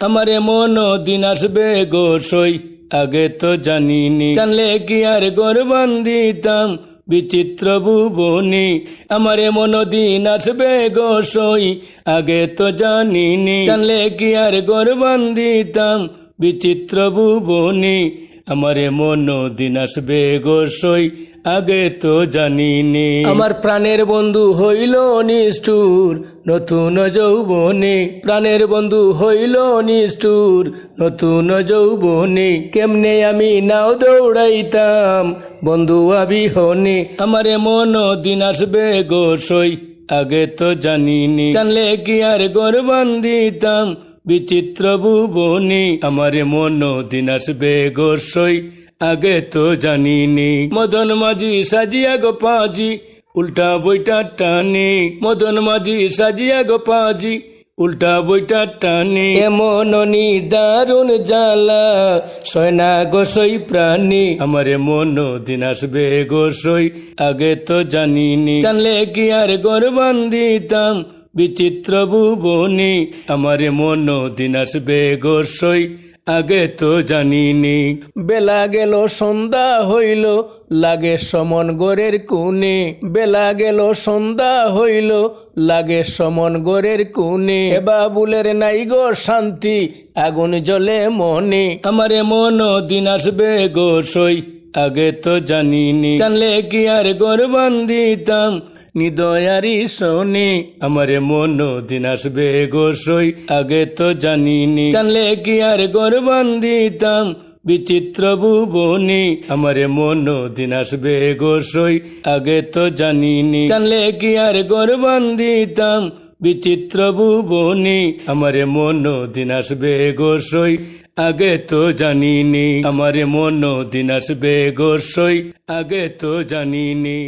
আমারে মন দিন আসবে গো সই, আগে তো জানিনি, জানলে কি আর ঘর বান্ধিতাম বিচিত্র ভুবনে। আমারে মন দিন আসবে গো সই, আগে তো জানিনি, জানলে কি আর ঘর বান্ধিতাম বিচিত্র ভুবনে। আমারে মন দিন আসবে গো সই, আগে তো জানিনি। আমার প্রাণের বন্ধু হইল নিষ্ঠুর নতুন যৌবনে, প্রাণের বন্ধু হইল নিষ্ঠুর নতুন যৌবনে। কেমনে আমি নাও দৌড়াইতাম বন্ধু আবিহনে। আমারে মন দিন আসবে গো সই, আগে তো জানিনি, জানলে কি আর ঘর বান্ধিতাম বিচিত্র ভুবনে। আমারে মন দিন আসবে গো সই, আগে তো জানিনি। মদন মাঝি সাজিয়া গো পাজি, উল্টা বইটা টানে, মদন মাঝি সাজিয়া গো পাজি, উল্টা বইটা টানে। এমন নিদারুণ জ্বালা সয়না গো সই প্রাণী। আমারে মন দিন আসবে গো সই, আগে তো জানিনি, জানলে কি আর ঘর বান্ধিতাম বিচিত্র ভুবনে। আমারে মন দিন আসবে গো সই, আগে তো জানিনি। বেলা গেল সন্ধ্যা হইল, লাগে সমন গোরের কোণে, বেলা গেল সন্ধ্যা হইল, লাগে সমন গোরের কোণে। এ বাবুলের নাই গো শান্তি, আগুন জ্বলে মনে। আমারে মন দিন আসবে গো সই, আগে তো জানিনি, জানলে কি আর ঘর বান্ধিতাম নিদয়ারি শোনে। আমারে মন দিন আসবে গো সই, আগে তো জানিনি, জানলে কি আর ঘর বান্ধিতাম বিচিত্র ভুবনে। আমারে মন দিন আসবে গো সই, আগে তো জানিনি, জানলে কি আর ঘর বান্ধিতাম বিচিত্র ভুবনে। আমারে মন দিন আসবে গো সই, আগে তো জানিনি। আমারে মন দিন আসবে গো সই, আগে তো জানিনি।